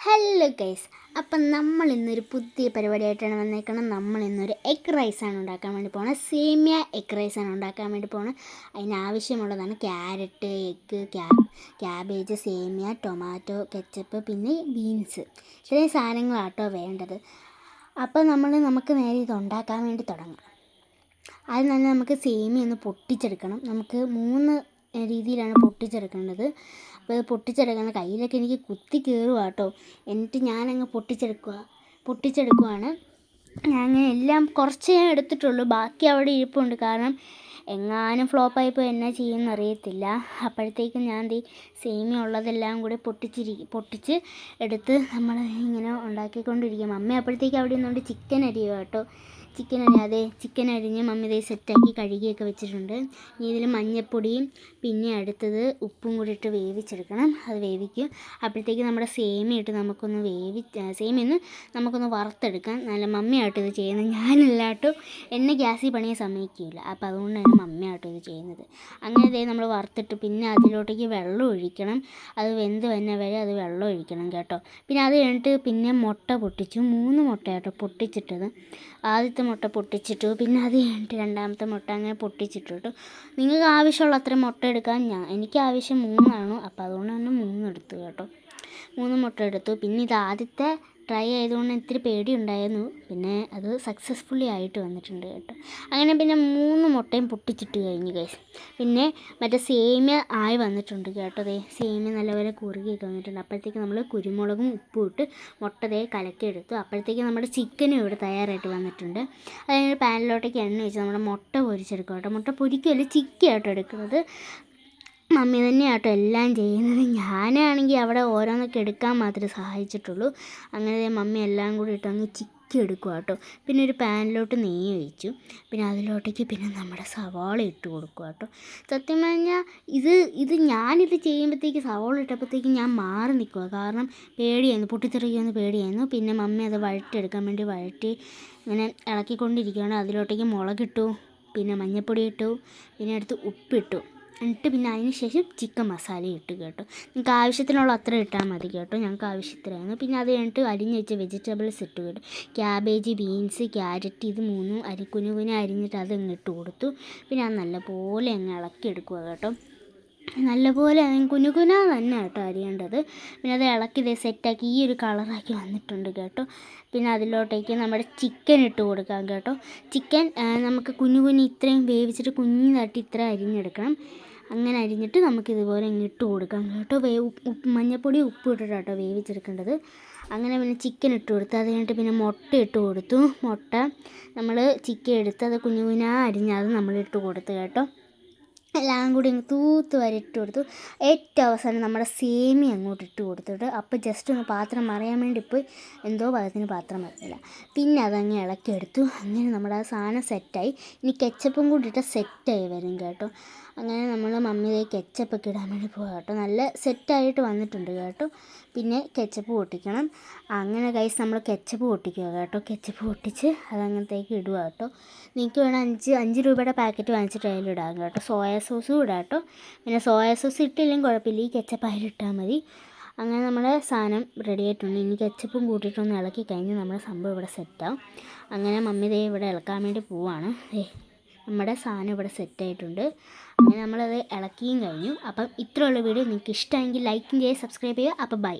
Hello guys, അപ്പം നമ്മൾ ഇന്നൊരു പുതിയ പരിപാടിയായിട്ടാണ് വന്നേക്കണം. നമ്മൾ ഇന്നൊരു എഗ് റൈസാണ് ഉണ്ടാക്കാൻ വേണ്ടി പോകുന്നത്. സേമിയ എഗ് റൈസാണ് ഉണ്ടാക്കാൻ വേണ്ടി പോകുന്നത്. അതിനാവശ്യമുള്ളതാണ് ക്യാരറ്റ്, എഗ്ഗ്, ക്യാബേജ്, സേമിയ, ടൊമാറ്റോ, കെച്ചപ്പ്, പിന്നെ ബീൻസ്. ഇത്രയും സാധനങ്ങളാട്ടോ വേണ്ടത്. അപ്പോൾ നമുക്ക് നേരെ ഇത് ഉണ്ടാക്കാൻ വേണ്ടി തുടങ്ങാം. അത് തന്നെ നമുക്ക് സേമിയ ഒന്ന് പൊട്ടിച്ചെടുക്കണം. നമുക്ക് 3 രീതിയിലാണ് പൊട്ടിച്ചെടുക്കേണ്ടത്. അപ്പോൾ അത് പൊട്ടിച്ചെടുക്കുന്ന കയ്യിലൊക്കെ എനിക്ക് കുത്തി കയറുക കേട്ടോ. എന്നിട്ട് ഞാനങ്ങ് പൊട്ടിച്ചെടുക്കുവാണ്. ഞാൻ എല്ലാം കുറച്ചേ എടുത്തിട്ടുള്ളൂ, ബാക്കി അവിടെ ഇരിപ്പുണ്ട്. കാരണം എങ്ങാനും ഫ്ലോപ്പായിപ്പോൾ എന്നാ ചെയ്യുമെന്ന് അറിയത്തില്ല. അപ്പോഴത്തേക്കും ഞാൻ സേമിയ ഉള്ളതെല്ലാം കൂടി പൊട്ടിച്ച് എടുത്ത് നമ്മൾ ഇങ്ങനെ ഉണ്ടാക്കിക്കൊണ്ടിരിക്കും. മമ്മി അപ്പോഴത്തേക്കും അവിടെ നിന്നുകൊണ്ട് ചിക്കൻ അരിയുക കേട്ടോ. ചിക്കൻ അരിഞ്ഞ് മമ്മി സെറ്റാക്കി കഴുകിയൊക്കെ വെച്ചിട്ടുണ്ട്. ഇനി ഇതിൽ മഞ്ഞൾപ്പൊടിയും പിന്നെ അടുത്തത് ഉപ്പും കൂടി ഇട്ട് വേവിച്ചെടുക്കണം. അത് വേവിക്കും. അപ്പോഴത്തേക്ക് നമ്മുടെ സേമിയ ഇട്ട് സേമിയൊന്ന് നമുക്കൊന്ന് വറുത്തെടുക്കാം. നല്ല മമ്മിയാട്ടോ ഇത് ചെയ്യുന്നത്, ഞാനല്ലാട്ടോ. എന്നെ ഗ്യാസിൽ പണിയാൻ സമ്മതിക്കില്ല. അപ്പോൾ അതുകൊണ്ടാണ് മമ്മിയാട്ടോ ഇത് ചെയ്യുന്നത്. അങ്ങനെ നമ്മൾ വറുത്തിട്ട് പിന്നെ അതിലോട്ടേക്ക് വെള്ളം ഒഴിക്കണം. അത് വെന്ത് വന്ന വരെ അത് വെള്ളം ഒഴിക്കണം കേട്ടോ. പിന്നെ അത് കഴിഞ്ഞിട്ട് പിന്നെ മുട്ട പൊട്ടിച്ചു. 3 മുട്ടയാട്ടോ പൊട്ടിച്ചിട്ടത്. ആദ്യത്തെ മുട്ട പൊട്ടിച്ചിട്ടു, പിന്നെ അത് കഴിഞ്ഞിട്ട് രണ്ടാമത്തെ മുട്ട അങ്ങനെ പൊട്ടിച്ചിട്ടു. നിങ്ങൾക്ക് ആവശ്യമുള്ള അത്ര മുട്ട എടുക്കാൻ. എനിക്ക് ആവശ്യം 3 ആണ്. അപ്പോൾ അതുകൊണ്ട് തന്നെ 3 എടുത്തു കേട്ടോ. 3 മുട്ട എടുത്തു. പിന്നെ ഇത് ആദ്യത്തെ ട്രൈ ആയതുകൊണ്ട് ഇത്തിരി പേടിയുണ്ടായിരുന്നു. പിന്നെ അത് സക്സസ്ഫുള്ളി ആയിട്ട് വന്നിട്ടുണ്ട് കേട്ടോ. അങ്ങനെ പിന്നെ 3 മുട്ടയും പൊട്ടിച്ചിട്ട് കഴിഞ്ഞു ഗൈസ്. പിന്നെ മറ്റേ സേമിയ ആയി വന്നിട്ടുണ്ട് കേട്ടോ. സേമിയ നല്ലപോലെ കുറുകിയൊക്കെ വന്നിട്ടുണ്ട്. അപ്പോഴത്തേക്ക് നമ്മൾ കുരുമുളകും ഉപ്പും ഇട്ട് മുട്ട കലക്കിയെടുത്തു. അപ്പോഴത്തേക്ക് നമ്മുടെ ചിക്കനും ഇവിടെ തയ്യാറായിട്ട് വന്നിട്ടുണ്ട്. അതിനൊരു പാനിലോട്ടേക്ക് എണ്ണ വെച്ച് നമ്മുടെ മുട്ട പൊരിച്ചെടുക്കും കേട്ടോ. മുട്ട പൊരിക്കുകയല്ല, ചിക്കിയാട്ടോ എടുക്കുന്നത്. മമ്മി തന്നെയാട്ടോ എല്ലാം ചെയ്യുന്നത്. ഞാനാണെങ്കിൽ അവിടെ ഓരോന്നൊക്കെ എടുക്കാൻ മാത്രമേ സഹായിച്ചിട്ടുള്ളൂ. അങ്ങനെ മമ്മി എല്ലാം കൂടി ഇട്ട് അങ്ങ് ചിക്കി എടുക്കുക കേട്ടോ. പിന്നെ ഒരു പാനിലോട്ട് നെയ്യ് ഒഴിച്ചു. പിന്നെ അതിലോട്ടേക്ക് പിന്നെ നമ്മുടെ സവാള ഇട്ട് കൊടുക്കുക കേട്ടോ. സത്യം പറഞ്ഞാൽ ഇത് ഞാനിത് ചെയ്യുമ്പോഴത്തേക്ക് സവാള ഇട്ടപ്പോഴത്തേക്ക് ഞാൻ മാറി നിൽക്കുക. കാരണം പേടിയായിരുന്നു, പൊട്ടിത്തെറിക്കുമെന്ന് പേടിയായിരുന്നു. പിന്നെ മമ്മി അത് വഴറ്റിയെടുക്കാൻ വേണ്ടി ഇങ്ങനെ ഇളക്കിക്കൊണ്ടിരിക്കുകയാണ്. അതിലോട്ടേക്ക് മുളകിട്ടു, പിന്നെ മഞ്ഞൾപ്പൊടി ഇട്ടു, പിന്നെ അടുത്ത് ഉപ്പിട്ടു. എന്നിട്ട് പിന്നെ അതിന് ശേഷം ചിക്കൻ മസാല ഇട്ട് കേട്ടോ. നിങ്ങൾക്ക് ആവശ്യത്തിനുള്ള അത്ര ഇട്ടാൽ മതി കേട്ടോ. ഞങ്ങൾക്ക് ആവശ്യത്തിനായിരുന്നു. പിന്നെ അത് കഴിഞ്ഞിട്ട് അരിഞ്ഞ് വെച്ച വെജിറ്റബിൾസ് ഇട്ട് കേട്ടോ. ക്യാബേജ്, ബീൻസ്, ക്യാരറ്റ്, ഇത് 3 കുനുകുന അരിഞ്ഞിട്ട് അത് ഇട്ട് കൊടുത്തു. പിന്നെ അത് നല്ലപോലെ അങ്ങ് ഇളക്കിയെടുക്കുക കേട്ടോ. നല്ലപോലെ കുനുകുന തന്നെ കേട്ടോ അരിയേണ്ടത്. പിന്നെ അത് ഇളക്കി സെറ്റാക്കി ഈ ഒരു കളറാക്കി വന്നിട്ടുണ്ട് കേട്ടോ. പിന്നെ അതിലോട്ടേക്ക് നമ്മുടെ ചിക്കൻ ഇട്ട് കൊടുക്കാം കേട്ടോ. ചിക്കൻ നമുക്ക് കുഞ്ഞു ഇത്രയും വേവിച്ചിട്ട് കുഞ്ഞിതായിട്ട് ഇത്ര അരിഞ്ഞെടുക്കണം. അങ്ങനെ അരിഞ്ഞിട്ട് നമുക്കിതുപോലെ ഇട്ട് കൊടുക്കാം കേട്ടോ. മഞ്ഞൾപ്പൊടി ഉപ്പ് ഇട്ടിട്ടാട്ടോ വേവിച്ചെടുക്കേണ്ടത്. അങ്ങനെ പിന്നെ ചിക്കൻ ഇട്ട് കൊടുത്തു. അത് കഴിഞ്ഞിട്ട് പിന്നെ മുട്ട ഇട്ട് കൊടുത്തു. മുട്ട നമ്മൾ ചിക്കൻ എടുത്ത് അത് കുഞ്ഞു അരിഞ്ഞത് നമ്മളിട്ട് കൊടുത്തു കേട്ടോ. എല്ലാം കൂടി തൂത്ത് വരെ ഇട്ട് കൊടുത്തു. ഏറ്റവും അവസാനം നമ്മുടെ സേമിയ അങ്ങോട്ട് ഇട്ട് കൊടുത്തിട്ട് അപ്പോൾ ജസ്റ്റ് ഒന്ന് പാത്രം മറിയാൻ വേണ്ടി പോയി എന്തോ ഭാഗത്തിന് പാത്രം മറിയില്ല. പിന്നെ അതങ്ങ് ഇളക്കിയെടുത്തു. അങ്ങനെ നമ്മുടെ ആ സാധനം സെറ്റായി. ഇനി കെച്ചപ്പും കൂടി ഇട്ട് സെറ്റായി വരും കേട്ടോ. അങ്ങനെ നമ്മൾ മമ്മി കെച്ചപ്പൊക്കെ ഇടാൻ വേണ്ടി പോകാം കേട്ടോ. നല്ല സെറ്റായിട്ട് വന്നിട്ടുണ്ട് കേട്ടോ. പിന്നെ കെച്ചപ്പ് പൊട്ടിക്കണം. അങ്ങനെ ഗൈസ് നമ്മൾ കെച്ചപ്പ് പൊട്ടിക്കുക കേട്ടോ. കെച്ചപ്പ് പൊട്ടിച്ച് അതങ്ങനത്തേക്ക് ഇടുക കേട്ടോ. നിങ്ങൾക്ക് വേണം 5 രൂപയുടെ പാക്കറ്റ് വാങ്ങിച്ചിട്ട് അതിലിടാം കേട്ടോ. സോയാ സോസും ഇടാം കേട്ടോ. പിന്നെ സോയാ സോസ് ഇട്ടില്ലെങ്കിൽ കുഴപ്പമില്ല, ഈ കെച്ചപ്പ് അതിലിട്ടാൽ മതി. അങ്ങനെ നമ്മുടെ സാധനം റെഡി ആയിട്ടുണ്ട്. ഇനി കെച്ചപ്പും കൂട്ടിയിട്ടൊന്ന് ഇളക്കി കഴിഞ്ഞ് നമ്മുടെ സംഭവം ഇവിടെ സെറ്റാവും. അങ്ങനെ മമ്മി ഇവിടെ ഇളക്കാൻ വേണ്ടി പോവാണ്. നമ്മുടെ സാധനം ഇവിടെ സെറ്റായിട്ടുണ്ട്. അങ്ങനെ നമ്മളത് ഇളക്കിയും കഴിഞ്ഞു. അപ്പം ഇത്രയുള്ള വീഡിയോ നിങ്ങൾക്ക് ഇഷ്ടമെങ്കിൽ ലൈക്കും ചെയ്യുക, സബ്സ്ക്രൈബ് ചെയ്യുക. അപ്പോൾ ബൈ.